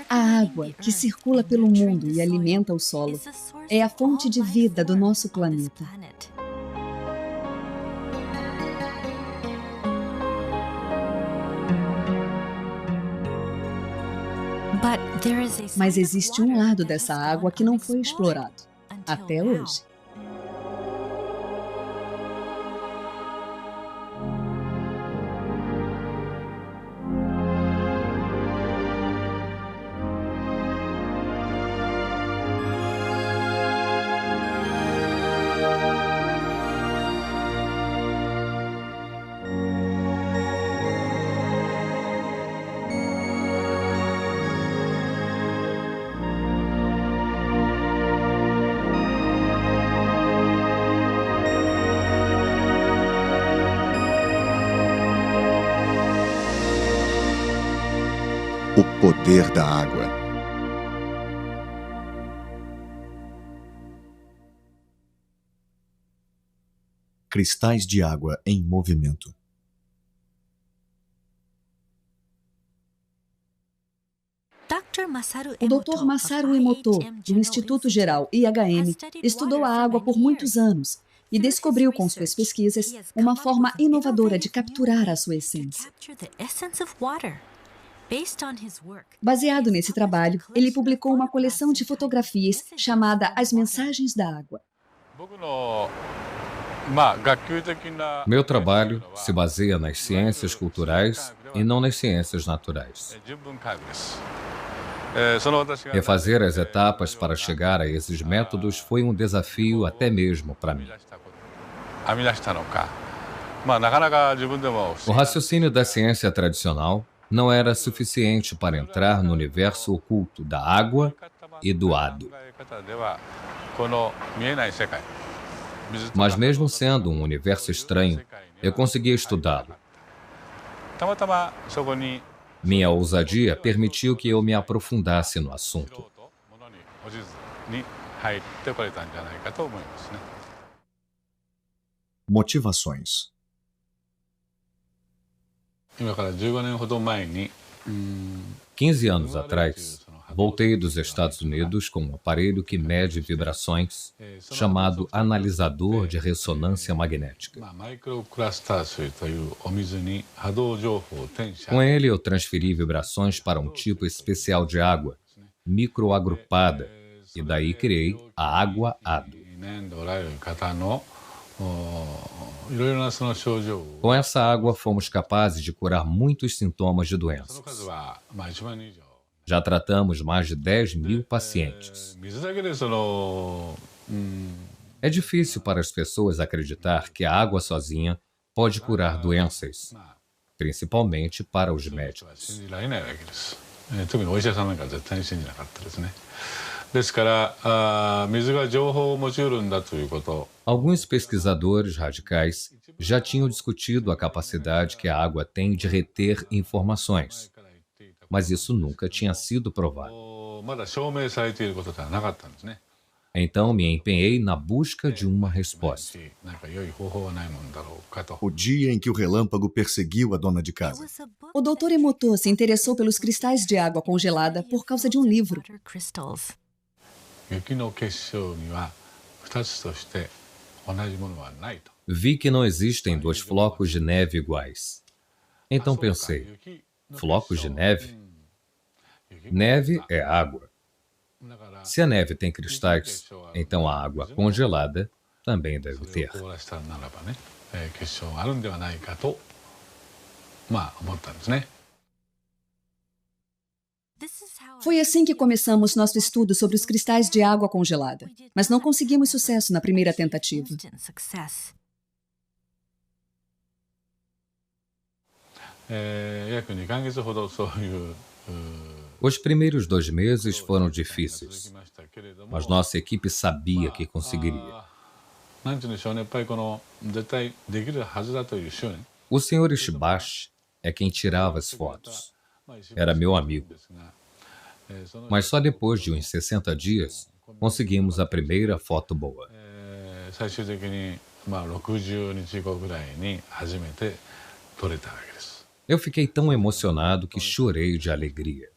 A água, que circula pelo mundo e alimenta o solo, é a fonte de vida do nosso planeta. Mas existe um lado dessa água que não foi explorado, até hoje. O poder da água. Cristais de água em movimento. O Dr. Masaru Emoto, do Instituto Geral IHM, estudou a água por muitos anos e descobriu com suas pesquisas uma forma inovadora de capturar a sua essência. Baseado nesse trabalho, ele publicou uma coleção de fotografias chamada As Mensagens da Água. Meu trabalho se baseia nas ciências culturais e não nas ciências naturais. Refazer as etapas para chegar a esses métodos foi um desafio até mesmo para mim. O raciocínio da ciência tradicional não era suficiente para entrar no universo oculto da água e do hado. Mas mesmo sendo um universo estranho, eu consegui estudá-lo. Minha ousadia permitiu que eu me aprofundasse no assunto. Motivações. 15 anos atrás, voltei dos Estados Unidos com um aparelho que mede vibrações, chamado analisador de ressonância magnética. Com ele, eu transferi vibrações para um tipo especial de água, microagrupada, e daí criei a água-hado. Com essa água, fomos capazes de curar muitos sintomas de doenças. Já tratamos mais de 10.000 pacientes. É difícil para as pessoas acreditar que a água sozinha pode curar doenças, principalmente para os médicos. Alguns pesquisadores radicais já tinham discutido a capacidade que a água tem de reter informações, mas isso nunca tinha sido provado. Então me empenhei na busca de uma resposta. O dia em que o relâmpago perseguiu a dona de casa. O Dr. Emoto se interessou pelos cristais de água congelada por causa de um livro. Vi que não existem dois flocos de neve iguais. Então pensei, flocos de neve? Neve é água. Se a neve tem cristais, então a água congelada também deve ter. Foi assim que começamos nosso estudo sobre os cristais de água congelada, mas não conseguimos sucesso na primeira tentativa. Os primeiros 2 meses foram difíceis, mas nossa equipe sabia que conseguiria. O Sr. Ishibashi é quem tirava as fotos. Era meu amigo. Mas só depois de uns 60 dias, conseguimos a primeira foto boa. Eu fiquei tão emocionado que chorei de alegria.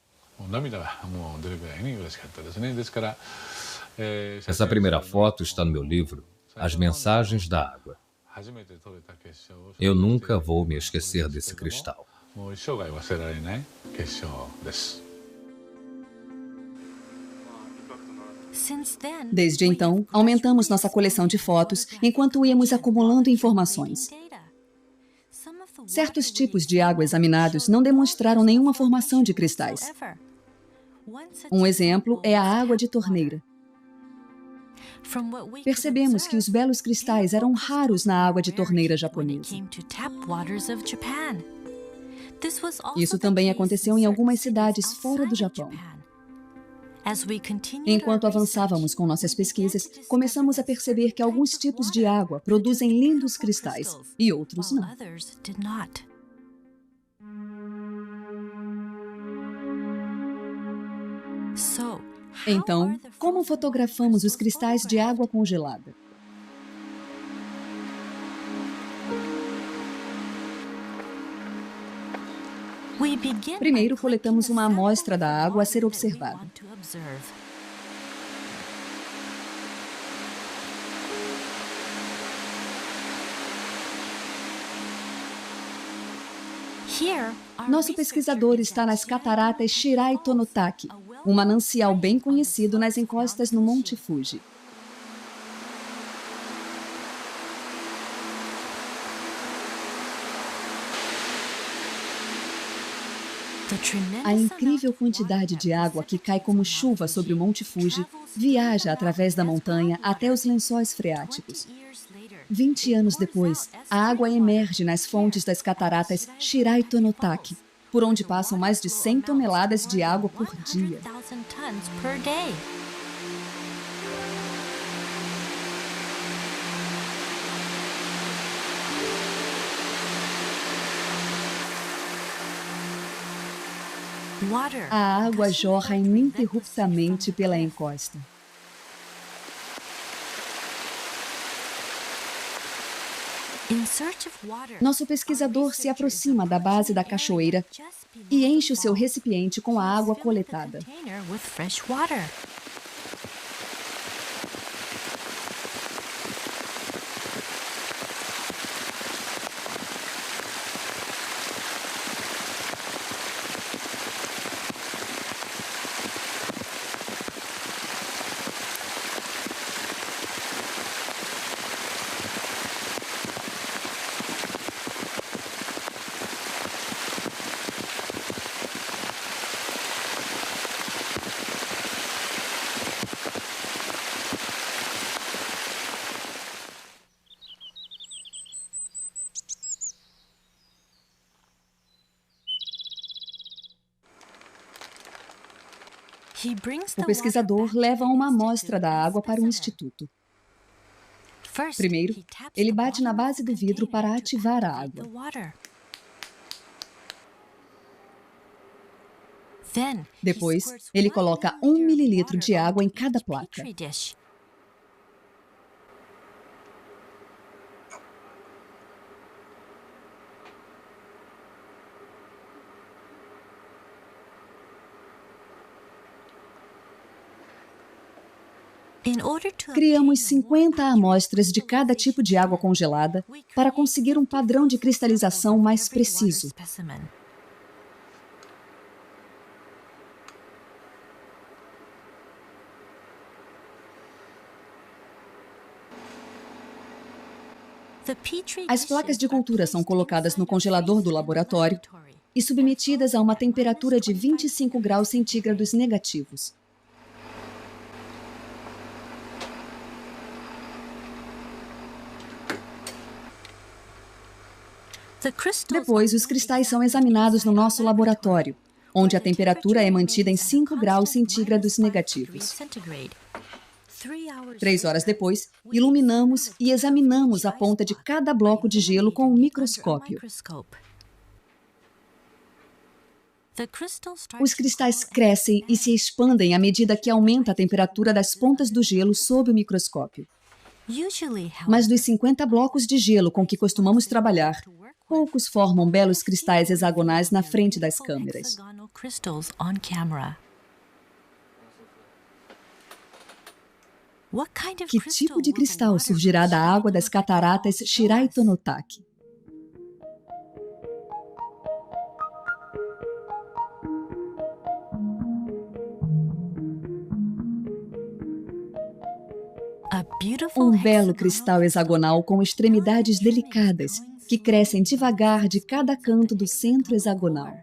Essa primeira foto está no meu livro, As Mensagens da Água. Eu nunca vou me esquecer desse cristal. Desde então, aumentamos nossa coleção de fotos enquanto íamos acumulando informações. Certos tipos de água examinados não demonstraram nenhuma formação de cristais. Um exemplo é a água de torneira. Percebemos que os belos cristais eram raros na água de torneira japonesa. Isso também aconteceu em algumas cidades fora do Japão. Enquanto avançávamos com nossas pesquisas, começamos a perceber que alguns tipos de água produzem lindos cristais e outros não. Então, como fotografamos os cristais de água congelada? Primeiro, coletamos uma amostra da água a ser observada. Nosso pesquisador está nas cataratas Shirai Tonotaki, um manancial bem conhecido nas encostas no Monte Fuji. A incrível quantidade de água que cai como chuva sobre o Monte Fuji viaja através da montanha até os lençóis freáticos. 20 anos depois, a água emerge nas fontes das cataratas Shirai Tonotaki, por onde passam mais de 100 toneladas de água por dia. A água jorra ininterruptamente pela encosta. Nosso pesquisador se aproxima da base da cachoeira e enche o seu recipiente com a água coletada. O pesquisador leva uma amostra da água para o instituto. Primeiro, ele bate na base do vidro para ativar a água. Depois, ele coloca 1 mililitro de água em cada placa. Criamos 50 amostras de cada tipo de água congelada para conseguir um padrão de cristalização mais preciso. As placas de cultura são colocadas no congelador do laboratório e submetidas a uma temperatura de 25 graus centígrados negativos. Depois, os cristais são examinados no nosso laboratório, onde a temperatura é mantida em 5 graus centígrados negativos. 3 horas depois, iluminamos e examinamos a ponta de cada bloco de gelo com um microscópio. Os cristais crescem e se expandem à medida que aumenta a temperatura das pontas do gelo sob o microscópio. Mas dos 50 blocos de gelo com que costumamos trabalhar, poucos formam belos cristais hexagonais na frente das câmeras. Que tipo de cristal surgirá da água das cataratas Shiraito-no-Taki? Um belo cristal hexagonal com extremidades delicadas, que crescem devagar de cada canto do centro hexagonal.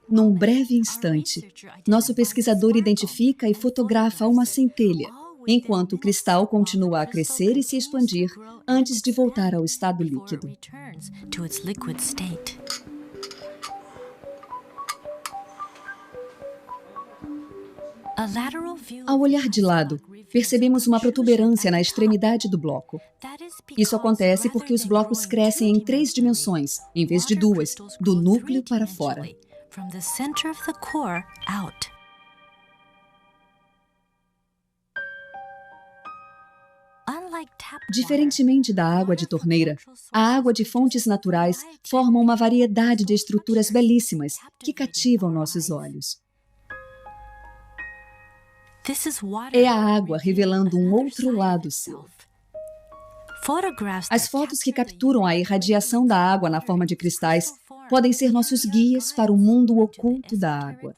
Num breve instante, nosso pesquisador identifica e fotografa uma centelha, enquanto o cristal continua a crescer e se expandir antes de voltar ao estado líquido. Ao olhar de lado, percebemos uma protuberância na extremidade do bloco. Isso acontece porque os blocos crescem em 3 dimensões, em vez de 2, do núcleo para fora. Diferentemente da água de torneira, a água de fontes naturais forma uma variedade de estruturas belíssimas que cativam nossos olhos. É a água revelando um outro lado seu. As fotos que capturam a irradiação da água na forma de cristais podem ser nossos guias para o mundo oculto da água.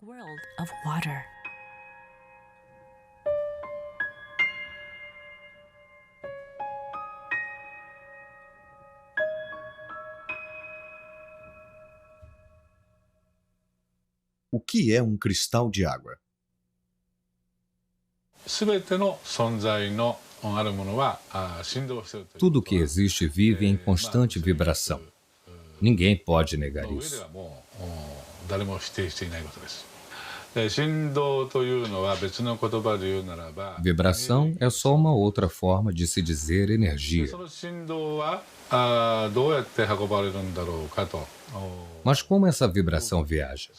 O que é um cristal de água? Tudo que existe vive em constante vibração. Ninguém pode negar isso. Vibração é só uma outra forma de se dizer energia. Mas como essa vibração viaja?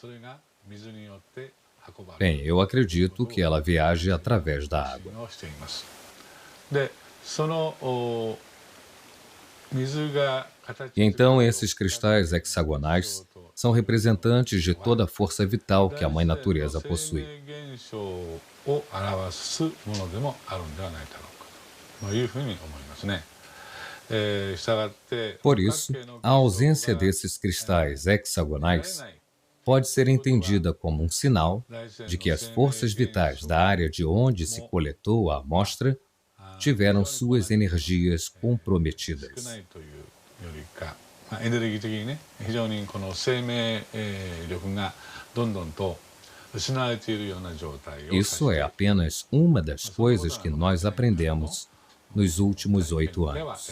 Bem, eu acredito que ela viaja através da água. E então esses cristais hexagonais são representantes de toda a força vital que a Mãe Natureza possui. Por isso, a ausência desses cristais hexagonais pode ser entendida como um sinal de que as forças vitais da área de onde se coletou a amostra tiveram suas energias comprometidas. Isso é apenas uma das coisas que nós aprendemos nos últimos 8 anos.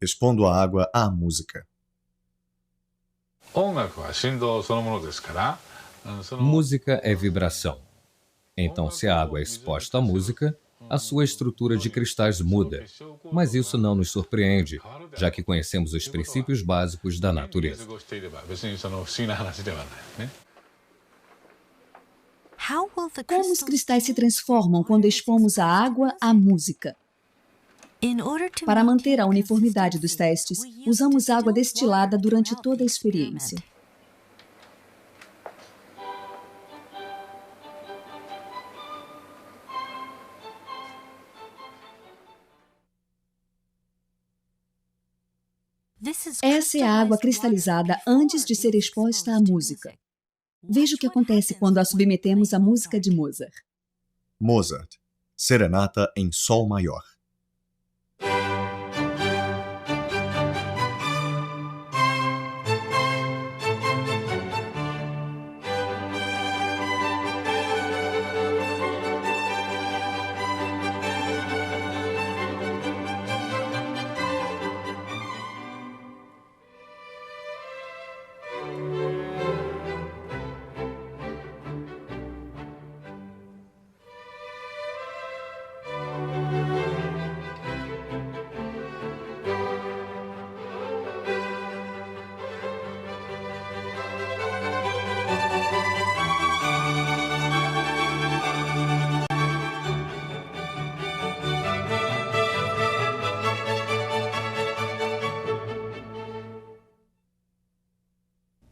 Respondo à água à música. Música é vibração. Então, se a água é exposta à música, a sua estrutura de cristais muda, mas isso não nos surpreende, já que conhecemos os princípios básicos da natureza. Como os cristais se transformam quando expomos a água à música? Para manter a uniformidade dos testes, usamos água destilada durante toda a experiência. Essa é a água cristalizada antes de ser exposta à música. Veja o que acontece quando a submetemos à música de Mozart. Mozart, Serenata em Sol Maior.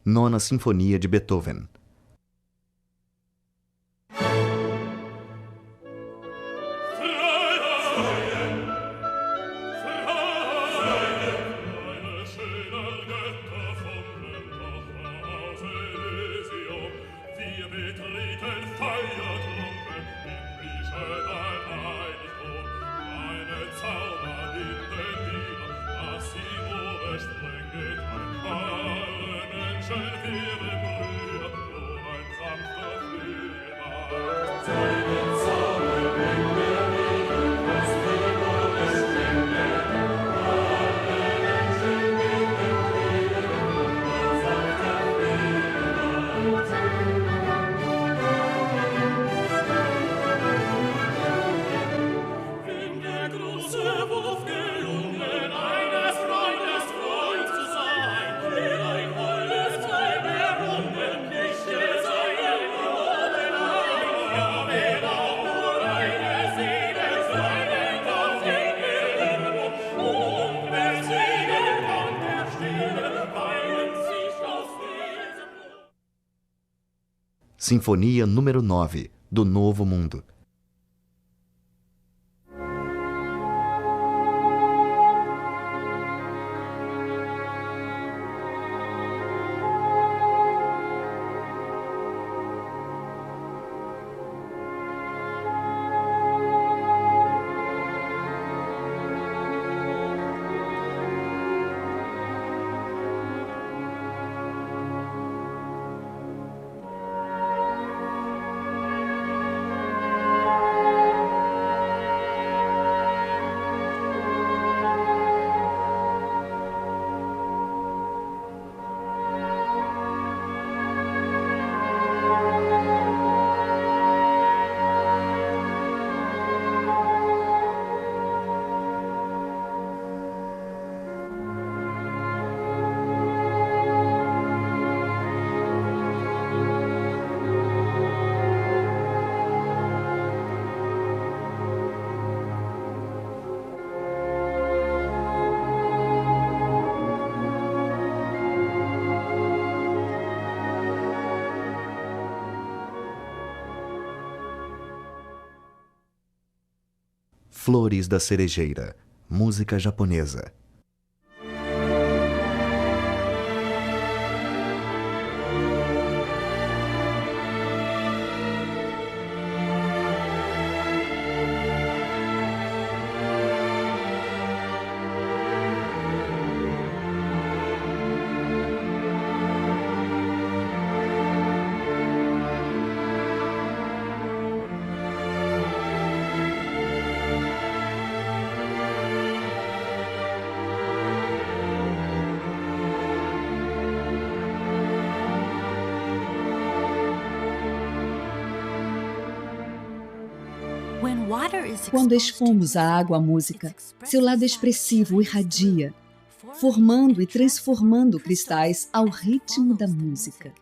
Nona Sinfonia de Beethoven. Sinfonia número 9, do Novo Mundo. Flores da Cerejeira, música japonesa. Quando expomos à água a música, seu lado expressivo irradia, formando e transformando cristais ao ritmo da música.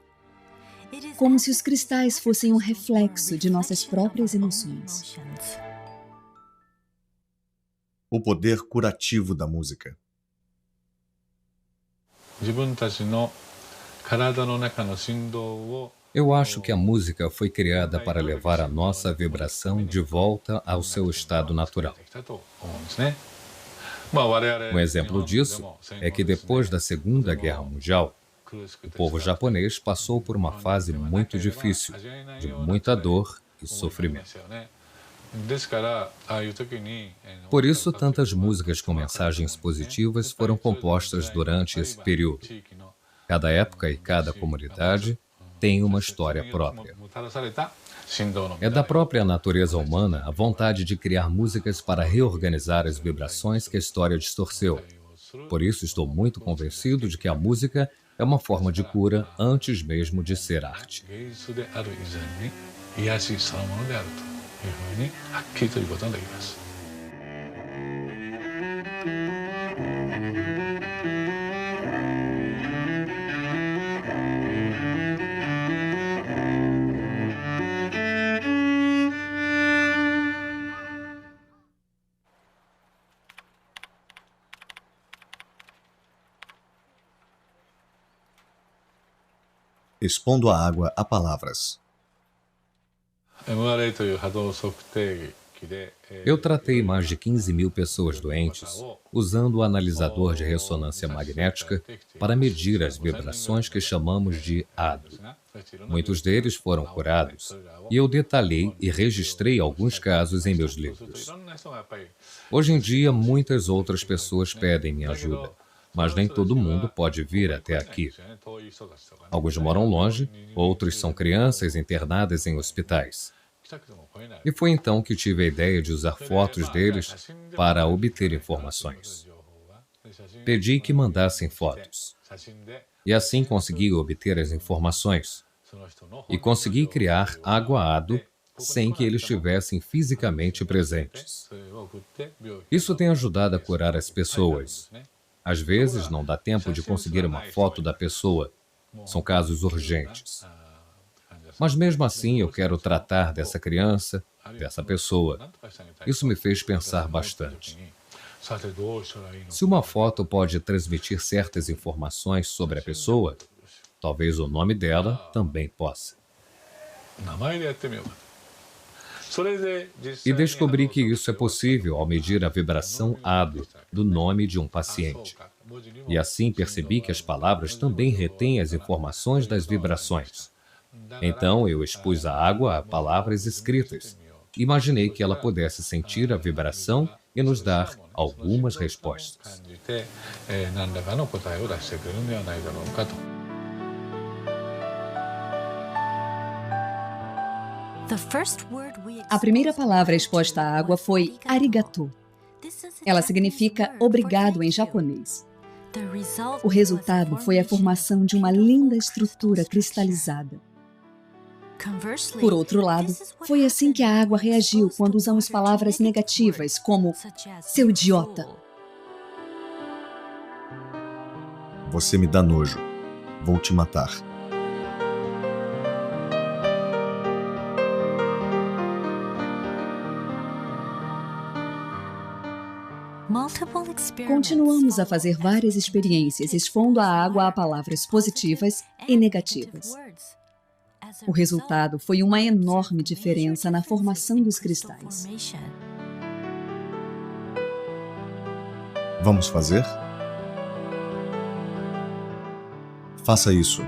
Como se os cristais fossem um reflexo de nossas próprias emoções. O poder curativo da música. Eu acho que a música foi criada para levar a nossa vibração de volta ao seu estado natural. Um exemplo disso é que depois da Segunda Guerra Mundial, o povo japonês passou por uma fase muito difícil, de muita dor e sofrimento. Por isso, tantas músicas com mensagens positivas foram compostas durante esse período. Cada época e cada comunidade tem uma história própria. É da própria natureza humana a vontade de criar músicas para reorganizar as vibrações que a história distorceu. Por isso, estou muito convencido de que a música é uma forma de cura antes mesmo de ser arte. Expondo a água a palavras. Eu tratei mais de 15 mil pessoas doentes usando o analisador de ressonância magnética para medir as vibrações que chamamos de ADO. Muitos deles foram curados e eu detalhei e registrei alguns casos em meus livros. Hoje em dia, muitas outras pessoas pedem minha ajuda, mas nem todo mundo pode vir até aqui. Alguns moram longe, outros são crianças internadas em hospitais. E foi então que tive a ideia de usar fotos deles para obter informações. Pedi que mandassem fotos. E assim consegui obter as informações. E consegui criar água ADO sem que eles estivessem fisicamente presentes. Isso tem ajudado a curar as pessoas. Às vezes não dá tempo de conseguir uma foto da pessoa. São casos urgentes. Mas mesmo assim eu quero tratar dessa criança, dessa pessoa. Isso me fez pensar bastante. Se uma foto pode transmitir certas informações sobre a pessoa, talvez o nome dela também possa. E descobri que isso é possível ao medir a vibração ADO do nome de um paciente. E assim percebi que as palavras também retêm as informações das vibrações. Então eu expus a água a palavras escritas. Imaginei que ela pudesse sentir a vibração e nos dar algumas respostas. A primeira palavra exposta à água foi arigato. Ela significa obrigado em japonês. O resultado foi a formação de uma linda estrutura cristalizada. Por outro lado, foi assim que a água reagiu quando usamos palavras negativas, como seu idiota. Você me dá nojo. Vou te matar. Continuamos a fazer várias experiências expondo a água a palavras positivas e negativas. O resultado foi uma enorme diferença na formação dos cristais. Vamos fazer? Faça isso.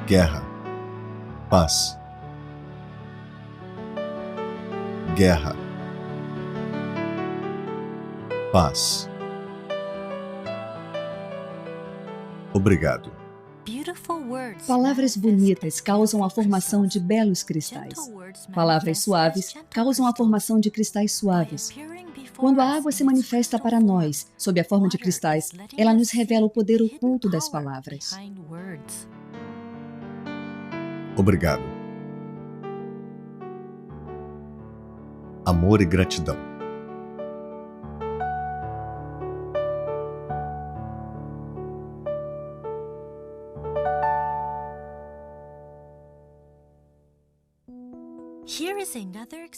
Guerra. Paz. Guerra. Paz. Obrigado. Palavras bonitas causam a formação de belos cristais. Palavras suaves causam a formação de cristais suaves. Quando a água se manifesta para nós, sob a forma de cristais, ela nos revela o poder oculto das palavras. Obrigado. Amor e gratidão.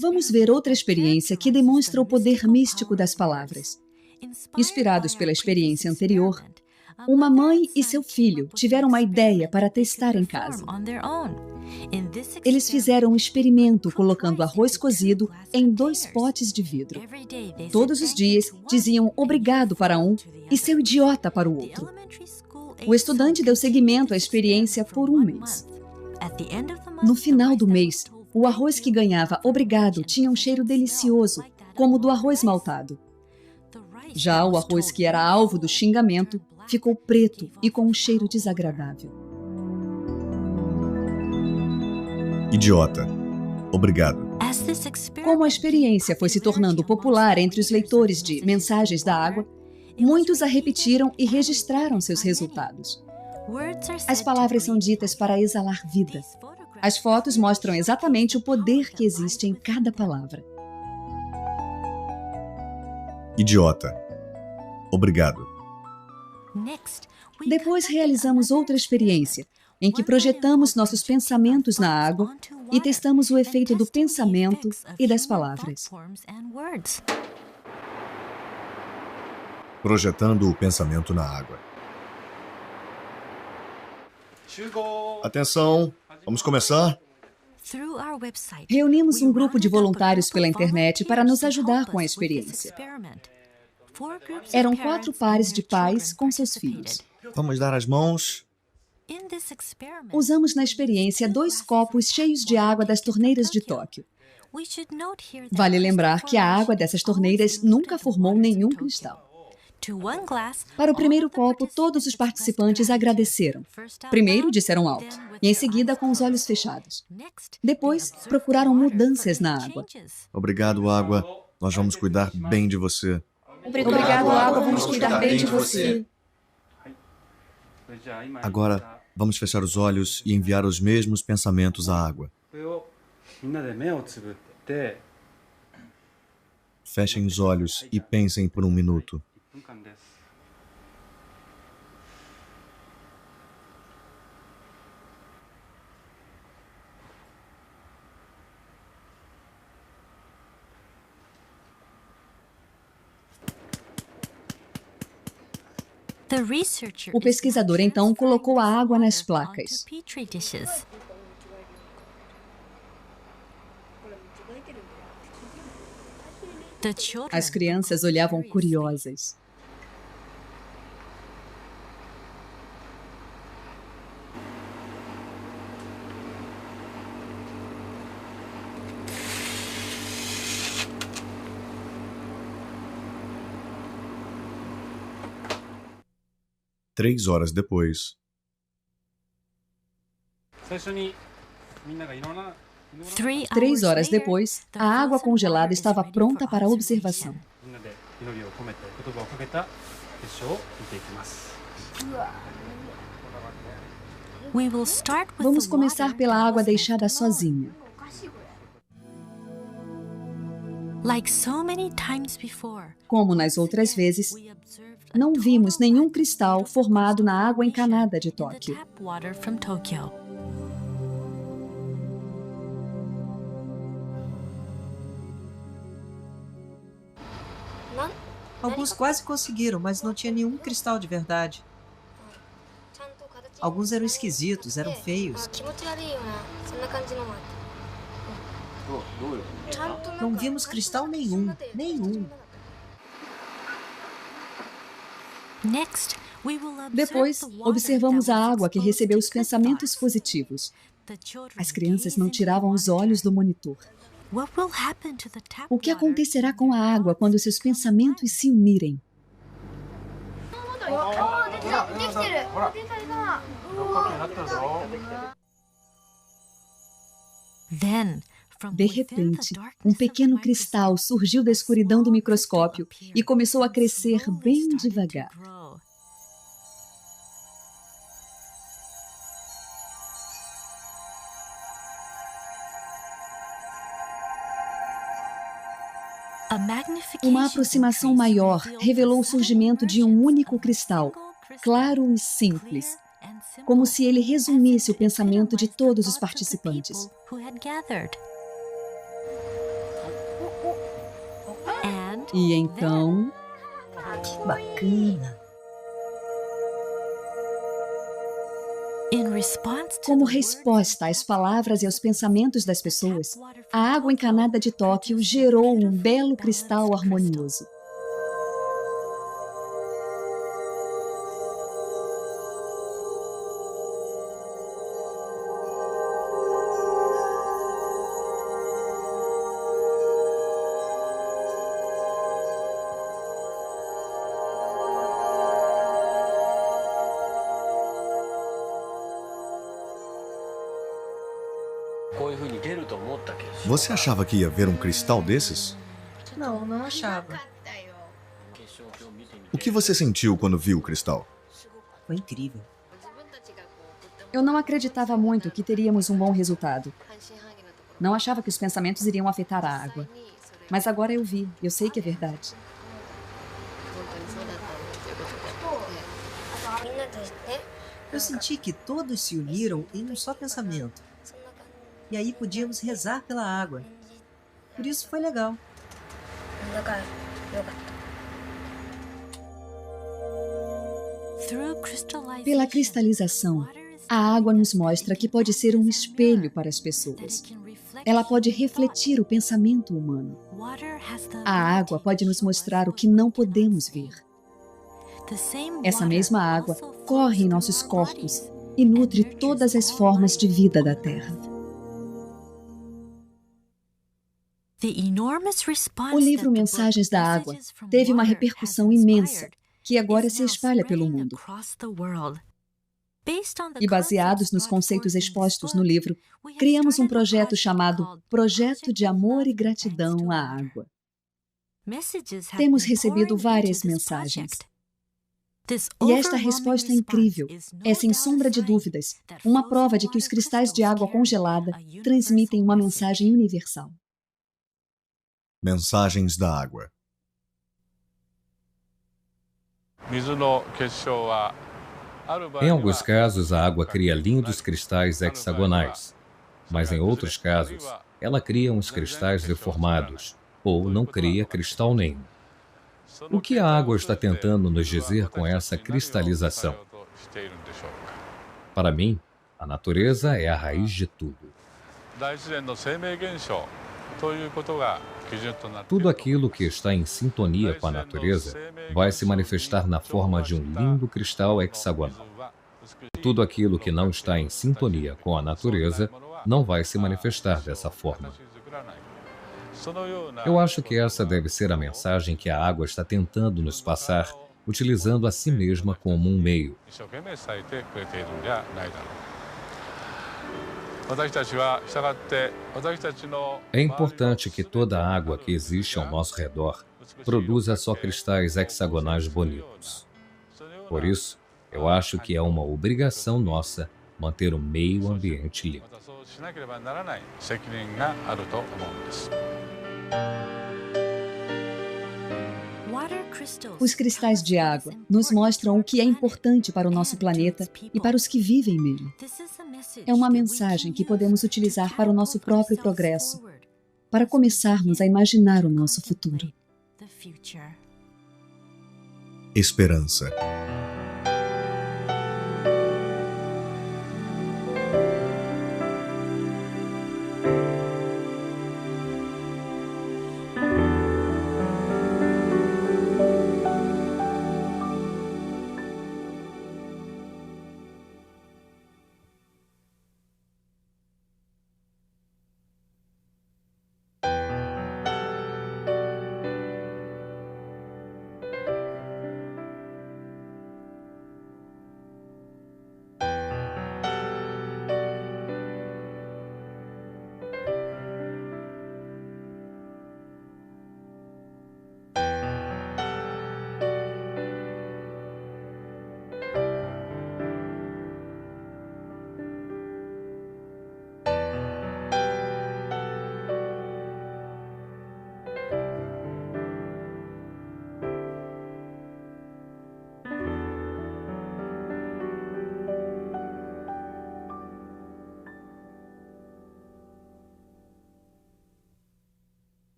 Vamos ver outra experiência que demonstra o poder místico das palavras. Inspirados pela experiência anterior, uma mãe e seu filho tiveram uma ideia para testar em casa. Eles fizeram um experimento colocando arroz cozido em 2 potes de vidro. Todos os dias diziam obrigado para um e seu idiota para o outro. O estudante deu seguimento à experiência por 1 mês. No final do mês, o arroz que ganhava obrigado tinha um cheiro delicioso, como o do arroz maltado. Já o arroz que era alvo do xingamento ficou preto e com um cheiro desagradável. Idiota. Obrigado. Como a experiência foi se tornando popular entre os leitores de Mensagens da Água, muitos a repetiram e registraram seus resultados. As palavras são ditas para exalar vida. As fotos mostram exatamente o poder que existe em cada palavra. Idiota. Obrigado. Depois realizamos outra experiência, em que projetamos nossos pensamentos na água e testamos o efeito do pensamento e das palavras. Projetando o pensamento na água. Atenção, vamos começar? Reunimos um grupo de voluntários pela internet para nos ajudar com a experiência. Eram 4 pares de pais com seus filhos. Vamos dar as mãos. Usamos na experiência 2 copos cheios de água das torneiras de Tóquio. Vale lembrar que a água dessas torneiras nunca formou nenhum cristal. Para o primeiro copo, todos os participantes agradeceram. Primeiro disseram alto, e em seguida com os olhos fechados. Depois, procuraram mudanças na água. Obrigado, água. Nós vamos cuidar bem de você. Obrigado, água. Vamos cuidar bem de você. Agora, vamos fechar os olhos e enviar os mesmos pensamentos à água. Fechem os olhos e pensem por 1 minuto. O pesquisador então colocou a água nas placas. As crianças olhavam curiosas. Três horas depois. 3 horas depois, a água congelada estava pronta para observação. Vamos começar pela água deixada sozinha. Como nas outras vezes, não vimos nenhum cristal formado na água encanada de Tóquio. Alguns quase conseguiram, mas não tinha nenhum cristal de verdade. Alguns eram esquisitos, eram feios. Não vimos cristal nenhum, nenhum. Depois, observamos a água que recebeu os pensamentos positivos. As crianças não tiravam os olhos do monitor. O que acontecerá com a água quando seus pensamentos se unirem? De repente, um pequeno cristal surgiu da escuridão do microscópio e começou a crescer bem devagar. Uma aproximação maior revelou o surgimento de um único cristal, claro e simples, como se ele resumisse o pensamento de todos os participantes. E então... Que bacana! Como resposta às palavras e aos pensamentos das pessoas, a água encanada de Tóquio gerou um belo cristal harmonioso. Você achava que ia ver um cristal desses? Não, não achava. O que você sentiu quando viu o cristal? Foi incrível. Eu não acreditava muito que teríamos um bom resultado. Não achava que os pensamentos iriam afetar a água. Mas agora eu vi, eu sei que é verdade. Eu senti que todos se uniram em um só pensamento. E aí podíamos rezar pela água. Por isso foi legal. Pela cristalização, a água nos mostra que pode ser um espelho para as pessoas. Ela pode refletir o pensamento humano. A água pode nos mostrar o que não podemos ver. Essa mesma água corre em nossos corpos e nutre todas as formas de vida da Terra. O livro Mensagens da Água teve uma repercussão imensa, que agora se espalha pelo mundo. E baseados nos conceitos expostos no livro, criamos um projeto chamado Projeto de Amor e Gratidão à Água. Temos recebido várias mensagens. E esta resposta incrível é, sem sombra de dúvidas, uma prova de que os cristais de água congelada transmitem uma mensagem universal. Mensagens da água. Em alguns casos, a água cria lindos cristais hexagonais, mas em outros casos, ela cria uns cristais deformados, ou não cria cristal nenhum. O que a água está tentando nos dizer com essa cristalização? Para mim, a natureza é a raiz de tudo. Tudo aquilo que está em sintonia com a natureza vai se manifestar na forma de um lindo cristal hexagonal. Tudo aquilo que não está em sintonia com a natureza não vai se manifestar dessa forma. Eu acho que essa deve ser a mensagem que a água está tentando nos passar, utilizando a si mesma como um meio. É importante que toda a água que existe ao nosso redor produza só cristais hexagonais bonitos. Por isso, eu acho que é uma obrigação nossa manter o meio ambiente limpo. Os cristais de água nos mostram o que é importante para o nosso planeta e para os que vivem nele. É uma mensagem que podemos utilizar para o nosso próprio progresso, para começarmos a imaginar o nosso futuro. Esperança.